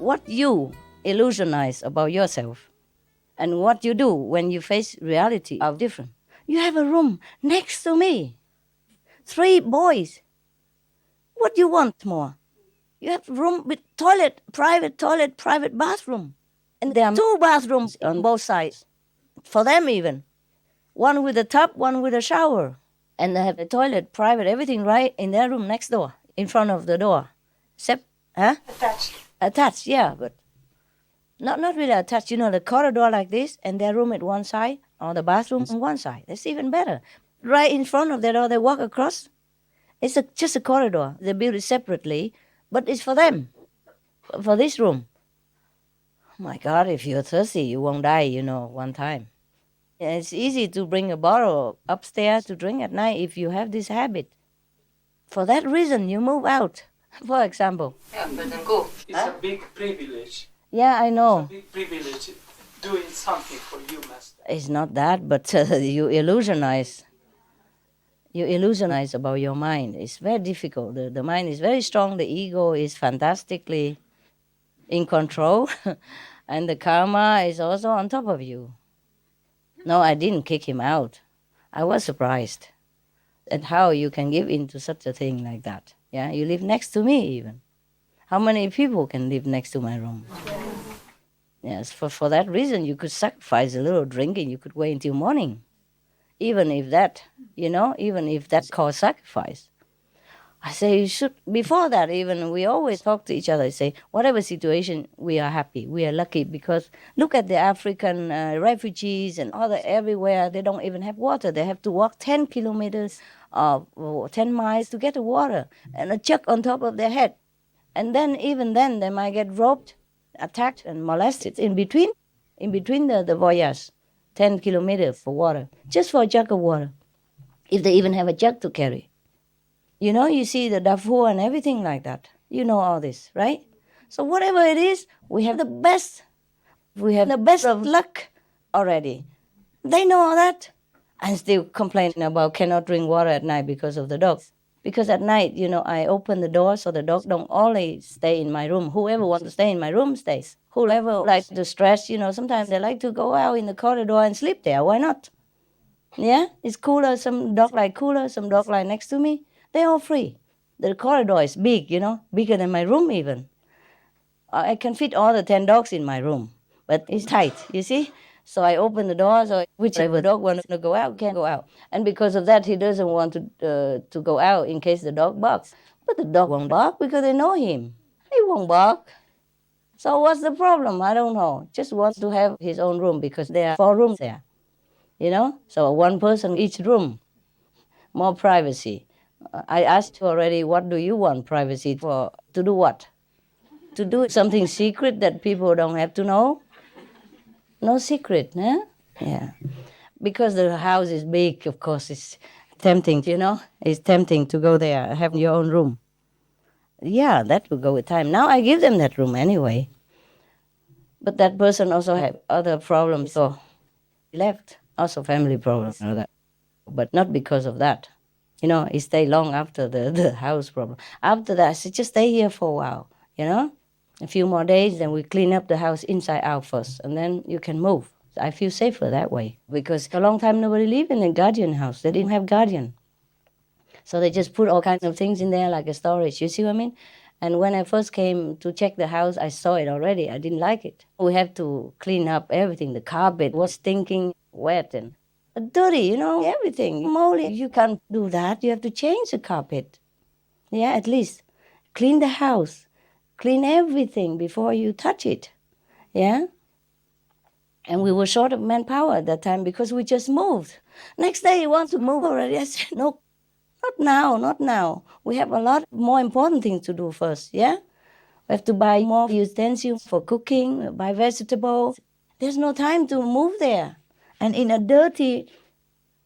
what you illusionize about yourself and what you do when you face reality are different. You have a room next to me, 3 boys. What do you want more? You have room with toilet, private bathroom. And there are 2 bathrooms on both sides, for them even. One with a tub, one with a shower. And they have a toilet, private, everything right in their room next door, in front of the door. Except, Attached. Attached, yeah, but not really attached. You know, the corridor like this, and their room at one side, or the bathroom on one side. That's even better. Right in front of their door, they walk across. It's just a corridor. They build it separately, but it's for them, for this room. Oh my God, if you're thirsty, you won't die, one time. It's easy to bring a bottle upstairs to drink at night if you have this habit. For that reason, you move out, for example. Yeah, but then go. It's a big privilege. Yeah, I know. It's a big privilege doing something for you, Master. It's not that, but you illusionize. You illusionize about your mind. It's very difficult. The mind is very strong. The ego is fantastically in control. And the karma is also on top of you. No, I didn't kick him out. I was surprised at how you can give in to such a thing like that. Yeah, you live next to me even. How many people can live next to my room? Yes, for that reason, you could sacrifice a little drinking. You could wait until morning. Even if that's called sacrifice. I say you should, before that even, we always talk to each other, say, whatever situation, we are happy, we are lucky, because look at the African refugees and other everywhere, they don't even have water. They have to walk 10 kilometers or 10 miles to get the water, and a jug on top of their head. And then, even then, they might get robbed, attacked, and molested in between the voyage, 10 kilometers for water, just for a jug of water, if they even have a jug to carry. You see the Darfur and everything like that. You know all this, right? So whatever it is, we have the best. We have the best of luck already. They know all that and still complaining about cannot drink water at night because of the dogs. Because at night, I open the door so the dogs don't only stay in my room. Whoever wants to stay in my room stays. Whoever likes to stress, sometimes they like to go out in the corridor and sleep there. Why not? Yeah, it's cooler. Some dog like cooler, some dog like next to me. They're all free. The corridor is big, bigger than my room even. I can fit all the 10 dogs in my room, but it's tight, you see? So I open the door, so whichever dog wants to go out can go out. And because of that, he doesn't want to go out in case the dog barks. But the dog won't bark because they know him. He won't bark. So what's the problem? I don't know. Just wants to have his own room because there are 4 rooms there, So 1 person each room, more privacy. I asked you already, what do you want privacy for? To do what? To do something secret that people don't have to know? No secret, huh? Yeah. Because the house is big, of course, it's tempting, It's tempting to go there, have your own room. Yeah, that will go with time. Now I give them that room anyway. But that person also had other problems, so he left. Also family problems and all that. But not because of that. He stayed long after the house problem. After that, I said, just stay here for a while, A few more days, then we clean up the house inside out first, and then you can move. I feel safer that way, because for a long time nobody lived in a guardian house. They didn't have guardian. So they just put all kinds of things in there like a storage, you see what I mean? And when I first came to check the house, I saw it already. I didn't like it. We have to clean up everything. The carpet was stinking wet and dirty, everything. Moldy. You can't do that. You have to change the carpet. Yeah, at least clean the house. Clean everything before you touch it. Yeah? And we were short of manpower at that time because we just moved. Next day, you want to move already? I said, no, not now. We have a lot more important things to do first, yeah? We have to buy more utensils for cooking, buy vegetables. There's no time to move there. And in a dirty,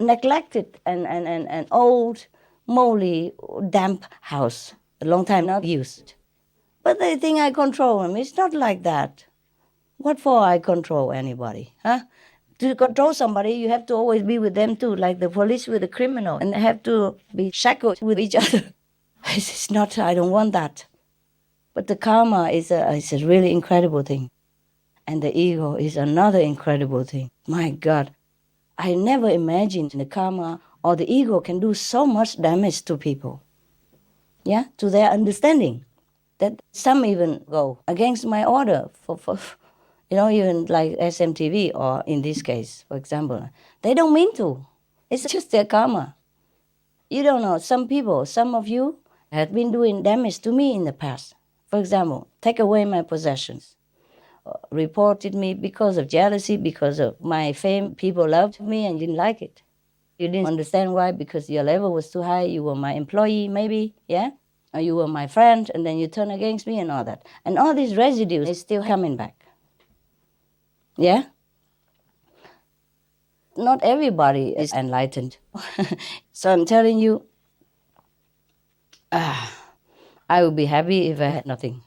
neglected and old, moldy, damp house, a long time not used. But they think I control them. It's not like that. What for I control anybody, huh? To control somebody, you have to always be with them too, like the police with the criminal, and they have to be shackled with each other. It's not, I don't want that. But the karma is a really incredible thing. And the ego is another incredible thing. My God, I never imagined the karma or the ego can do so much damage to people. Yeah, to their understanding. That some even go against my order for even like SMTV or in this case, for example. They don't mean to. It's just their karma. You don't know, some people, some of you have been doing damage to me in the past. For example, take away my possessions, reported me because of jealousy, because of my fame. People loved me and didn't like it. You didn't understand why, because your level was too high. You were my employee, maybe, yeah? Or you were my friend, and then you turn against me and all that. And all these residues is still coming back. Yeah? Not everybody is enlightened. So I'm telling you, I would be happy if I had nothing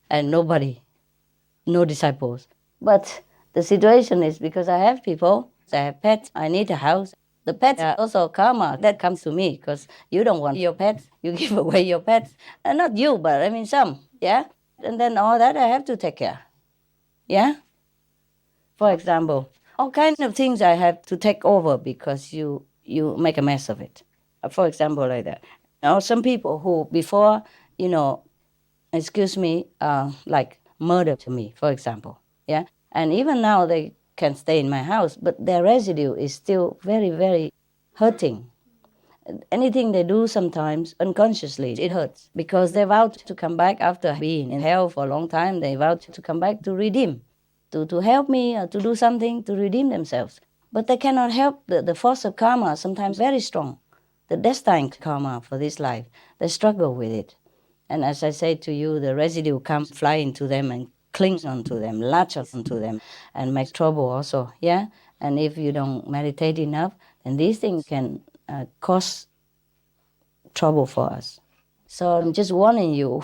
and nobody, no disciples. But the situation is because I have people, I have pets, I need a house. The pets are also karma that comes to me because you don't want your pets, you give away your pets. And not you, but I mean some, yeah? And then all that I have to take care, yeah? For example, all kinds of things I have to take over because you make a mess of it. For example, like that. Now, some people who before, you know, excuse me, like murder to me, for example, yeah, and even now they can stay in my house, but their residue is still very, very hurting. Anything they do sometimes unconsciously, it hurts because they vowed to come back after being in hell for a long time. They vowed to come back to redeem, to help me, to do something to redeem themselves. But they cannot help the force of karma, sometimes very strong, the destined karma for this life. They struggle with it. And as I say to you, the residue comes flying to them and clings onto them, latches onto them, and makes trouble also. Yeah. And if you don't meditate enough, then these things can cause trouble for us. So I'm just warning you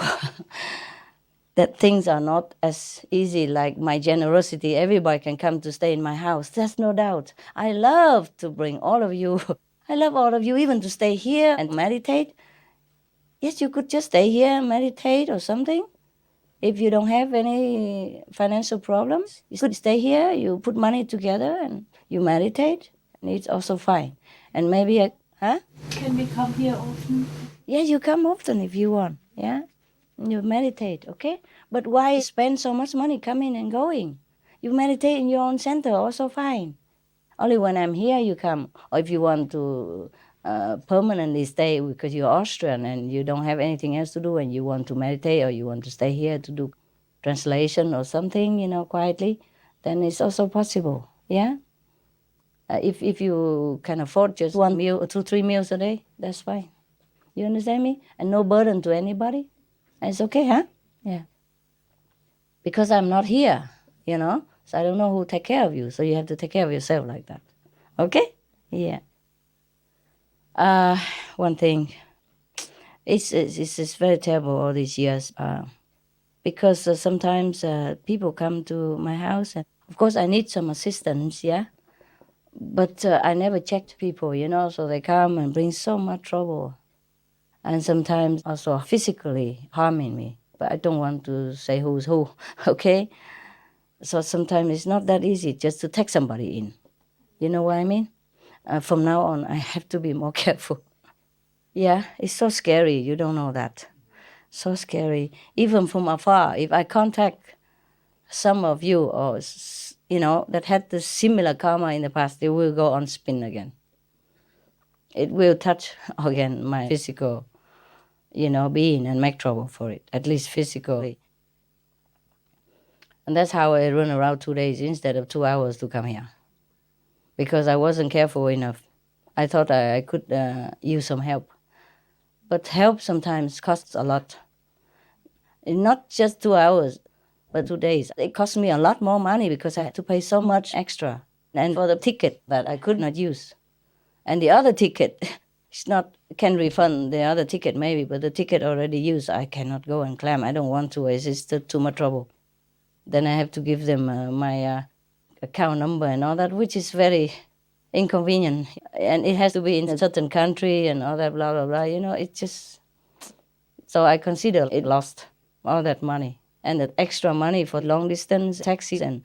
that things are not as easy like my generosity. Everybody can come to stay in my house. There's no doubt. I love to bring all of you. I love all of you even to stay here and meditate. Yes, you could just stay here and meditate or something. If you don't have any financial problems, you could stay here, you put money together and you meditate, and it's also fine. And maybe, huh? Can we come here often? Yeah, you come often if you want, yeah? You meditate, okay? But why spend so much money coming and going? You meditate in your own center, also fine. Only when I'm here you come. Or if you want to permanently stay because you're Austrian and you don't have anything else to do and you want to meditate or you want to stay here to do translation or something, quietly, then it's also possible, yeah? If you can afford just one meal or 2, 3 meals a day, that's fine. You understand me? And no burden to anybody. And it's okay, huh? Yeah. Because I'm not here, so I don't know who take care of you. So you have to take care of yourself like that. Okay? Yeah. One thing, it's very terrible all these years because sometimes people come to my house and of course I need some assistance, yeah? But I never checked people, so they come and bring so much trouble. And sometimes also physically harming me. But I don't want to say who's who, okay? So sometimes it's not that easy just to take somebody in. You know what I mean? From now on, I have to be more careful. Yeah, it's so scary. You don't know that. So scary. Even from afar, if I contact some of you or, that had the similar karma in the past, they will go on spin again. It will touch again my physical, being and make trouble for it, at least physically. And that's how I run around 2 days instead of 2 hours to come here. Because I wasn't careful enough. I thought I could use some help. But help sometimes costs a lot. And not just 2 hours, but 2 days. It cost me a lot more money because I had to pay so much extra. And for the ticket that I could not use. And the other ticket, it's not, can refund the other ticket maybe, but the ticket already used, I cannot go and claim. I don't want to, it's just too much trouble. Then I have to give them my account number and all that, which is very inconvenient. And it has to be in a certain country and all that, blah, blah, blah. It's So I consider it lost all that money and that extra money for long distance taxis and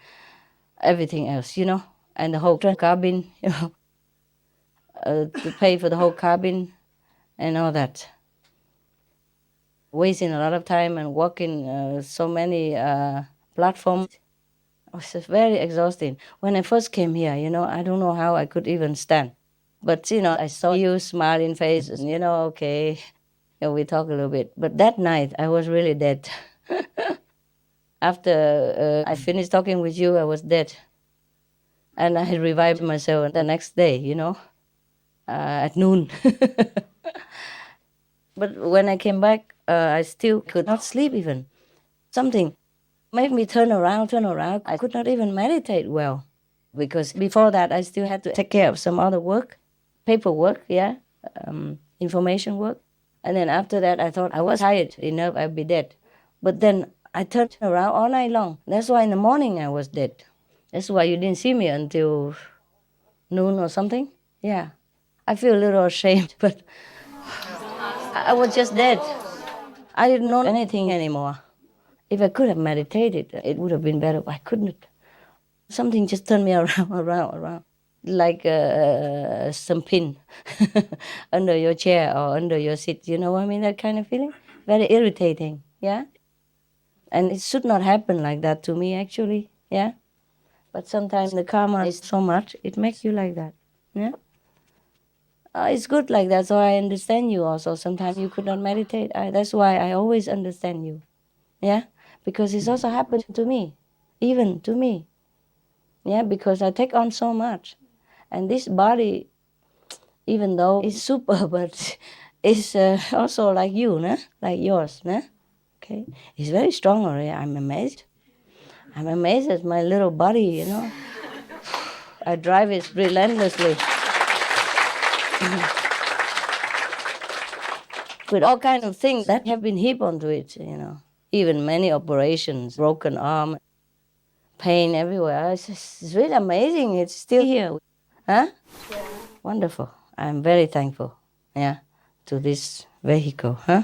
everything else, and the whole cabin, to pay for the whole cabin and all that. Wasting a lot of time and walking so many platforms. It was just very exhausting. When I first came here, I don't know how I could even stand. But, I saw you smiling faces, okay, we talk a little bit. But that night, I was really dead. After I finished talking with you, I was dead. And I revived myself the next day, at noon. But when I came back, I still could not sleep even. Something made me turn around. I could not even meditate well because before that, I still had to take care of some other work, paperwork, yeah, information work. And then after that, I thought I was tired enough, I'd be dead. But then I turned around all night long. That's why in the morning I was dead. That's why you didn't see me until noon or something. Yeah. I feel a little ashamed, but I was just dead. I didn't know anything anymore. If I could have meditated, it would have been better. But I couldn't. Something just turned me around, like some pin under your chair or under your seat. You know what I mean? That kind of feeling. Very irritating. Yeah. And it should not happen like that to me, actually. Yeah. But sometimes the karma is so much, it makes you like that. Yeah. It's good like that, so I understand you also. Sometimes you could not meditate. That's why I always understand you. Yeah. Because it's also happened to me, even to me. Yeah. Because I take on so much. And this body, even though it's super, but it's also like you, nah? Like yours. Nah? Okay. It's very strong already. I'm amazed. I'm amazed at my little body. I drive it relentlessly with all kinds of things that have been heaped onto it. Even many operations, broken arm, pain everywhere. It's really amazing. It's still here. Huh? Wonderful. I'm very thankful, yeah, to this vehicle, huh?